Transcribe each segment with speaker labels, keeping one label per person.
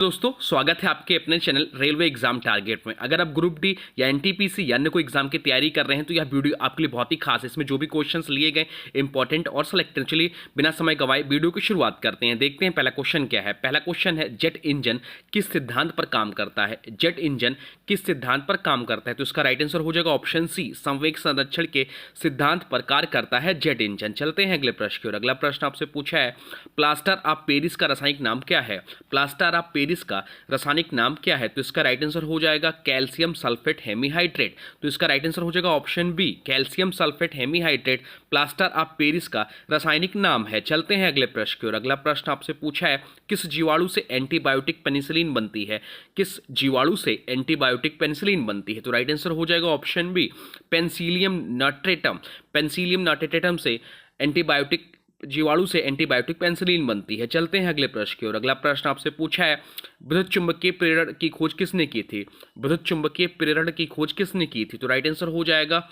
Speaker 1: दोस्तों स्वागत है आपके अपने चैनल रेलवे एग्जाम टारगेट में। अगर आप ग्रुप डी या एनटीपीसी या अन्य कोई एग्जाम की तैयारी कर रहे हैं तो यह वीडियो आपके लिए बहुत ही खास है। इसमें जो भी क्वेश्चंस लिए गए इंपॉर्टेंट और सिलेक्टेड। चलिए बिना समय गवाए वीडियो की शुरुआत करते हैं। देखते हैं पहला क्वेश्चन क्या है। पहला क्वेश्चन है, जेट इंजन किस सिद्धांत पर काम करता है? जेट इंजन किस सिद्धांत पर काम करता है? तो इसका राइट आंसर हो जाएगा ऑप्शन सी, संवेग संरक्षण के सिद्धांत पर कार्य करता है जेट इंजन। चलते हैं अगले प्रश्न की ओर। अगला प्रश्न आपसे पूछा है, प्लास्टर ऑफ पेरिस का रासायनिक नाम क्या है? प्लास्टर ऑफ पेरिस का रासायनिक नाम क्या है? तो इसका राइट आंसर हो जाएगा कैल्शियम सल्फेट हेमीहाइड्रेट। तो इसका राइट आंसर हो जाएगा option B, calcium sulphate hemihydrate plaster of Paris का रासायनिक नाम है। चलते हैं अगले प्रश्न की ओर। अगला प्रश्न आपसे पूछा है, किस जीवाणु से एंटीबायोटिक पेनिसिलिन बनती है? किस जीवाणु से एंटीबायोटिक पेनिसिलिन बनती है? तो राइट आंसर हो जाएगा ऑप्शन बी, पेनिसिलियम नाट्रेटम। पेनिसिलियम नाट्रेटम से एंटीबायोटिक जीवाणु से एंटीबायोटिक पेनिसिलिन बनती है। चलते हैं अगले प्रश्न की ओर। अगला प्रश्न आपसे पूछा है, विद्युत चुंबकीय प्रेरण की खोज किसने की थी? विद्युत चुंबकीय प्रेरण की खोज किसने की थी? तो राइट आंसर हो जाएगा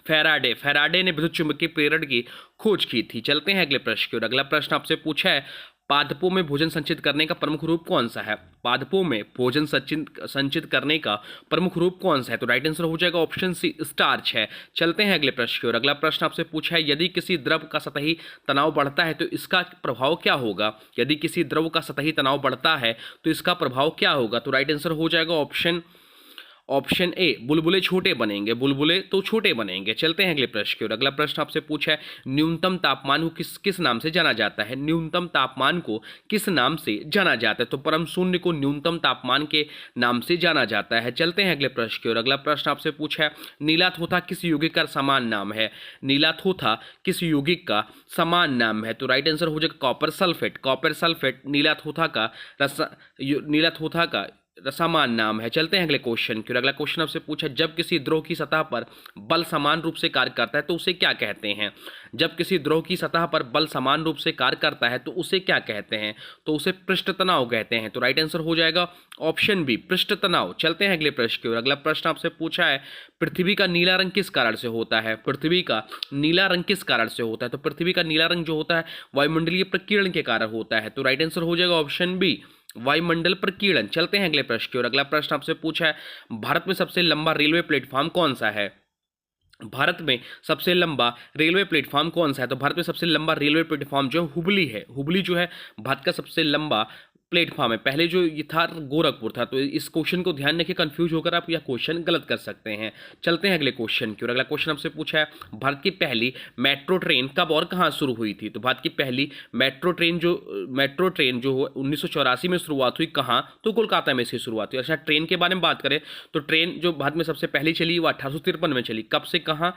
Speaker 1: फैराडे। फैराडे ने विद्युत चुंबकीय प्रेरण की खोज की थी। चलते हैं अगले प्रश्न की ओर। अगला प्रश्न आपसे पूछा है, पादपों में भोजन संचित करने का प्रमुख रूप कौन सा है? पादपों में भोजन संचित करने का प्रमुख रूप कौन सा है? तो राइट आंसर हो जाएगा ऑप्शन सी, स्टार्च है। चलते हैं अगले प्रश्न की ओर। अगला प्रश्न आपसे पूछा है, यदि किसी द्रव का सतही तनाव बढ़ता है तो इसका प्रभाव क्या होगा? यदि किसी द्रव का सतही तनाव बढ़ता है तो इसका प्रभाव क्या होगा? तो राइट आंसर हो जाएगा ऑप्शन ए, बुलबुले छोटे बनेंगे। बुलबुले तो छोटे बनेंगे। चलते हैं अगले प्रश्न की ओर। अगला प्रश्न आपसे पूछा है, न्यूनतम तापमान को किस नाम से जाना जाता है? न्यूनतम तापमान को किस नाम से जाना जाता है? तो परम शून्य को न्यूनतम तापमान के नाम से जाना जाता है। चलते हैं अगले प्रश्न की ओर। अगला प्रश्न आपसे पूछा है, नीलाथोथा किस यौगिक का समान नाम है? नीलाथोथा किस यौगिक का समान नाम है? तो राइट आंसर हो जाएगा कॉपर सल्फेट। कॉपर सल्फेट नीलाथोथा का समान नाम है। चलते हैं अगले क्वेश्चन की ओर। अगला क्वेश्चन आपसे पूछा, जब किसी द्रव की सतह पर बल समान रूप से कार्य करता है तो उसे क्या कहते हैं? जब किसी द्रव की सतह पर बल समान रूप से कार्य करता है तो उसे क्या कहते हैं? तो उसे पृष्ठ तनाव कहते हैं। तो राइट आंसर हो जाएगा ऑप्शन बी, पृष्ठ तनाव। चलते हैं अगले प्रश्न की ओर। अगला प्रश्न आपसे पूछा है, पृथ्वी का नीला रंग किस कारण से होता है? पृथ्वी का नीला रंग किस कारण से होता है? तो पृथ्वी का नीला रंग जो होता है वायुमंडलीय प्रकीर्णन के कारण होता है। तो राइट आंसर हो जाएगा ऑप्शन बी, वायुमंडल प्रकीर्णन। चलते हैं अगले प्रश्न की ओर। अगला प्रश्न आपसे पूछा है, भारत में सबसे लंबा रेलवे प्लेटफॉर्म कौन सा है? भारत में सबसे लंबा रेलवे प्लेटफॉर्म कौन सा है? तो भारत में सबसे लंबा रेलवे प्लेटफॉर्म जो हुबली है। हुबली जो है भारत का सबसे लंबा प्लेटफॉर्म है। पहले जो ये था गोरखपुर था। तो इस क्वेश्चन को ध्यान रखिए, कंफ्यूज होकर आप यह क्वेश्चन गलत कर सकते हैं। चलते हैं अगले क्वेश्चन की ओर। अगला क्वेश्चन आपसे पूछा है, भारत की पहली मेट्रो ट्रेन कब और कहाँ शुरू हुई थी? तो भारत की पहली मेट्रो ट्रेन जो 1984 में शुरुआत हुई, कहाँ? तो कोलकाता में से शुरुआत हुई। अच्छा, ट्रेन के बारे में बात करें तो ट्रेन जो भारत में सबसे पहले चली वो 1853 में चली। कब से कहाँ?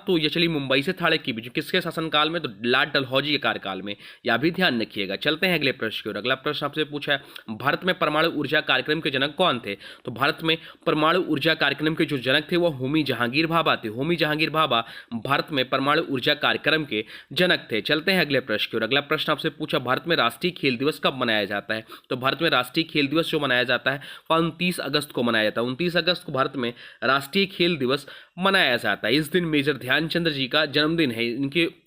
Speaker 1: तो ये चली मुंबई से थाने के बीच। किसके शासनकाल में? तो लॉर्ड डलहौजी के कार्यकाल में। यह भी ध्यान रखिएगा। चलते हैं अगले प्रश्न की ओर। अगला प्रश्न आपसे पूछा है, भारत में परमाणु ऊर्जा कार्यक्रम के जनक कौन थे? तो भारत में परमाणु ऊर्जा कार्यक्रम के जो जनक थे वो होमी जहांगीर भाभा थे। होमी जहांगीर भाभा भारत में परमाणु ऊर्जा कार्यक्रम के जनक थे। चलते हैं अगले प्रश्न की ओर। अगला प्रश्न आपसे पूछा, भारत में राष्ट्रीय खेल दिवस कब मनाया जाता है? तो भारत में राष्ट्रीय खेल दिवस जो मनाया जाता है वह 29 अगस्त को मनाया जाता है। 29 अगस्त को भारत में राष्ट्रीय खेल दिवस मनाया जाता है। इस दिन मेजर ध्यानचंद्र जी का जन्मदिन है।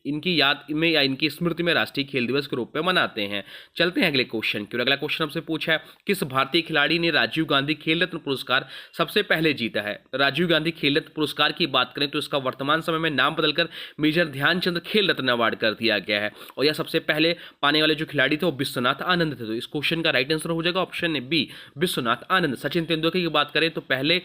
Speaker 1: इनकी याद में या इनकी स्मृति में राष्ट्रीय खेल दिवस के रूप में मनाते हैं। चलते हैं अगले क्वेश्चन की ओर। अगला क्वेश्चन आपसे पूछा है, किस भारतीय खिलाड़ी ने राजीव गांधी खेल रत्न पुरस्कार सबसे पहले जीता है? राजीव गांधी खेल रत्न पुरस्कार की बात करें तो इसका वर्तमान समय में नाम बदलकर मेजर ध्यानचंद खेल रत्न अवार्ड कर दिया गया है। और यह सबसे पहले पाने वाले जो खिलाड़ी थे वो विश्वनाथ आनंद थे। तो इस क्वेश्चन का राइट आंसर हो जाएगा ऑप्शन बी, विश्वनाथ आनंद। सचिन तेंदुलकर की बात करें तो पहले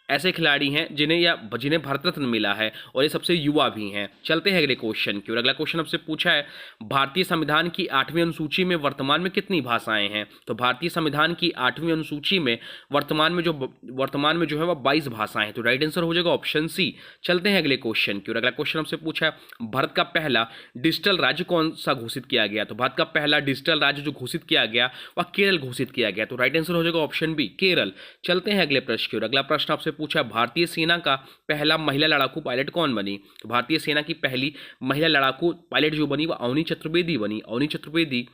Speaker 1: ऐसे खिलाड़ी हैं जिन्हें भारत रत्न मिला है और ये सबसे युवा भी हैं। चलते हैं अगले क्वेश्चन की ओर। अगला क्वेश्चन आपसे पूछा है, भारतीय संविधान की 8वीं अनुसूची में वर्तमान में कितनी भाषाएं हैं? तो भारतीय संविधान की 8वीं अनुसूची में वर्तमान में जो है वह 22 भाषाएं हैं। तो राइट आंसर हो जाएगा ऑप्शन सी। चलते हैं अगले क्वेश्चन की ओर। अगला क्वेश्चन आपसे पूछा है, भारत का पहला डिजिटल राज्य कौन सा घोषित किया गया? तो भारत का पहला डिजिटल राज्य जो घोषित किया गया वह केरल घोषित किया गया। तो राइट आंसर हो जाएगा ऑप्शन बी, केरल। चलते हैं अगले प्रश्न की ओर। अगला प्रश्न आपसे पूछा, भारतीय सेना का पहला महिला लड़ाकू पायलट कौन बनी? तो भारतीय सेना की पहली महिला लड़ाकू पायलट जो बनी वो अवनी चतुर्वेदी बनी। अवनी चतुर्वेदी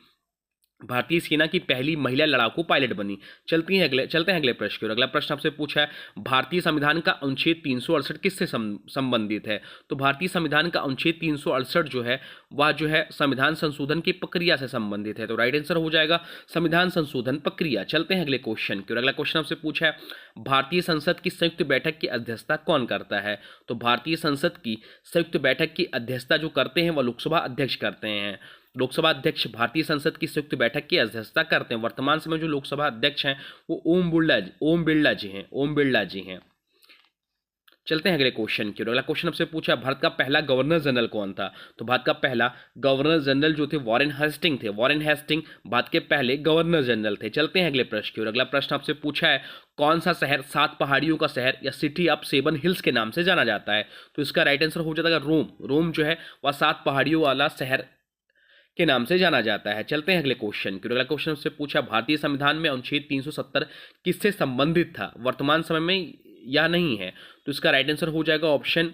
Speaker 1: भारतीय सेना की पहली महिला लड़ाकू पायलट बनी। चलते हैं अगले प्रश्न की ओर। अगला प्रश्न आपसे पूछा है भारतीय संविधान का अनुच्छेद 368 किससे संबंधित है? तो भारतीय संविधान का अनुच्छेद 368 जो है वह जो है संविधान संशोधन की प्रक्रिया से संबंधित है। तो राइट आंसर हो जाएगा संविधान संशोधन प्रक्रिया। चलते हैं अगले क्वेश्चन की ओर। अगला क्वेश्चन आपसे पूछा है भारतीय संसद की संयुक्त बैठक की अध्यक्षता कौन करता है? तो भारतीय संसद की संयुक्त बैठक की अध्यक्षता जो करते हैं वह लोकसभा अध्यक्ष करते हैं। लोकसभा अध्यक्ष भारतीय संसद की संयुक्त बैठक की अध्यक्षता करते हैं। वर्तमान समय जो लोकसभा अध्यक्ष हैं वो ओम बिरला जी हैं। चलते हैं अगले क्वेश्चन की ओर। अगला क्वेश्चन आपसे पूछा भारत का पहला गवर्नर जनरल कौन था? तो भारत का पहला गवर्नर जनरल जो थे वॉरेन हेस्टिंग थे। वॉरेन हेस्टिंग भारत के पहले गवर्नर जनरल थे। चलते हैं अगले प्रश्न की ओर। अगला प्रश्न आपसे पूछा है कौन सा शहर 7 पहाड़ियों का शहर या सिटी ऑफ 7 हिल्स के नाम से जाना जाता है? तो इसका राइट आंसर हो जाता है रोम। रोम जो है वह 7 पहाड़ियों वाला शहर के नाम से जाना जाता है। चलते हैं अगले क्वेश्चन की। अगला क्वेश्चन से पूछा भारतीय संविधान में अनुच्छेद 370 किससे संबंधित था? वर्तमान समय में या नहीं है? तो इसका राइट आंसर हो जाएगा ऑप्शन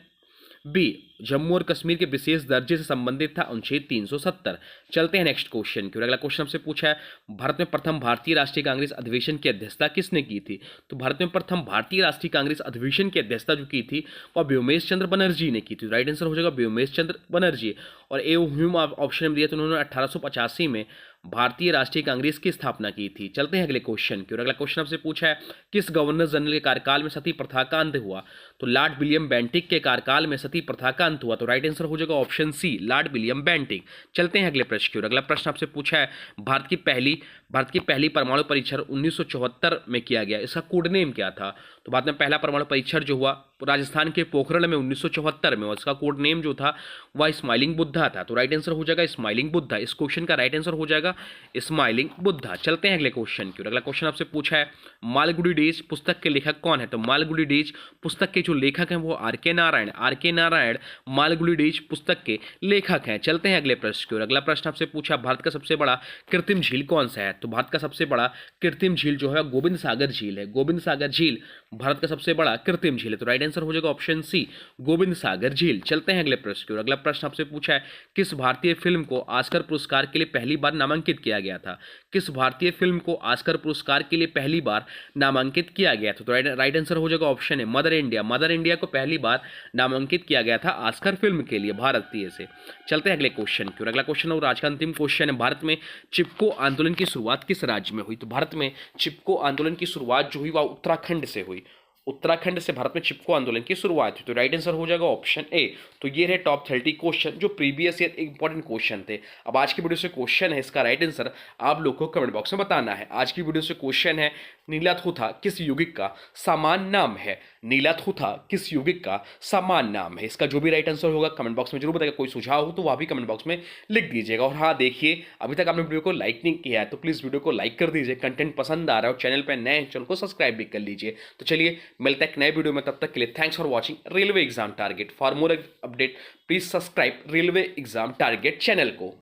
Speaker 1: बी, जम्मू और कश्मीर के विशेष दर्जे से संबंधित था अनुच्छेद 370। चलते हैं नेक्स्ट क्वेश्चन की ओर। अगला क्वेश्चन आपसे पूछा है भारत में प्रथम भारतीय राष्ट्रीय कांग्रेस अधिवेशन की अध्यक्षता किसने की थी? तो भारत में प्रथम भारतीय राष्ट्रीय कांग्रेस अधिवेशन की अध्यक्षता जो की थी वह व्योमेश चंद्र बनर्जी ने की थी। राइट आंसर हो जाएगा व्योमेश चंद्र बनर्जी। और ए ह्यूम ऑप्शन में दिया तो उन्होंने 1885 में भारतीय राष्ट्रीय कांग्रेस की स्थापना की थी। चलते हैं अगले क्वेश्चन की ओर। अगला क्वेश्चन आपसे पूछा है किस गवर्नर जनरल के कार्यकाल में सती प्रथा का अंत हुआ? तो लॉर्ड विलियम बेंटिक के कार्यकाल में सती प्रथा का अंत हुआ। तो राइट आंसर हो जाएगा option C, Lord William Bentinck. चलते हैं अगले प्रश्न की ओर। अगला प्रश्न आपसे पूछा है भारत की पहली परमाणु परीक्षण 1974 में किया गया, इसका कोड नेम क्या था? तो भारत में पहला परमाणु परीक्षण जो हुआ राजस्थान के पोखरण में 1974 में, और इसका कोड नेम जो था वह स्माइलिंग बुद्धा था। तो राइट आंसर हो जाएगा स्माइलिंग बुद्धा। इस क्वेश्चन का राइट आंसर हो जाएगा स्माइलिंग बुद्धा। चलते हैं अगले क्वेश्चन की ओर। अगला क्वेश्चन आपसे पूछा है मालगुडी डेज पुस्तक के लेखक कौन है? तो मालगुडी डेज पुस्तक के जो लेखक हैं वो आर के नारायण मालगुडी डेज पुस्तक के लेखक हैं। चलते हैं अगले प्रश्न की ओर। अगला प्रश्न आपसे पूछा भारत का सबसे बड़ा कृत्रिम झील कौन सा है? तो भारत का सबसे बड़ा कृत्रिम झील जो है गोविंद सागर झील है। गोविंद सागर झील भारत का सबसे बड़ा कृत्रिम झील है। तो राइट आंसर हो जाएगा ऑप्शन सी, गोविंद सागर झील। चलते हैं अगले प्रश्न की ओर। अगला प्रश्न आपसे पूछा है किस भारतीय फिल्म को ऑस्कर पुरस्कार के लिए पहली बार नामांकित किया गया था? किस भारतीय फिल्म को ऑस्कर पुरस्कार के लिए पहली बार नामांकित किया गया था? तो राइट आंसर हो जाएगा ऑप्शन है मदर इंडिया। मदर इंडिया को पहली बार नामांकित किया गया था ऑस्कर फिल्म के लिए भारतीय से। चलते हैं अगले क्वेश्चन की ओर। अगला क्वेश्चन और आज का अंतिम क्वेश्चन है भारत में चिपको आंदोलन की शुरुआत किस राज्य में हुई? तो भारत में चिपको आंदोलन की शुरुआत जो हुई वह उत्तराखंड से हुई। उत्तराखंड से भारत में चिपको आंदोलन की शुरुआत हुई। तो राइट आंसर हो जाएगा ऑप्शन ए। तो ये रहे टॉप 30 क्वेश्चन जो प्रीवियस ईयर इंपॉर्टेंट क्वेश्चन थे। अब आज की वीडियो से क्वेश्चन है, इसका राइट आंसर आप लोग को कमेंट बॉक्स में बताना है। आज की वीडियो से क्वेश्चन है नीलाथुथा किस यौगिक का सामान्य नाम है? नीलाथुथा किस यौगिक का सामान्य नाम है? इसका जो भी राइट आंसर होगा कमेंट बॉक्स में जरूर बताइएगा। कोई सुझाव हो तो वह भी कमेंट बॉक्स में लिख दीजिएगा। और हाँ देखिए, अभी तक आपने वीडियो को लाइक नहीं किया है तो प्लीज़ वीडियो को लाइक कर दीजिए। कंटेंट पसंद आ रहा है और चैनल पर नए चैनल को सब्सक्राइब भी कर लीजिए। तो चलिए मिलते हैं एक नए वीडियो में, तब तक के लिए thanks for watching railway exam target. For more update please subscribe railway exam target channel को।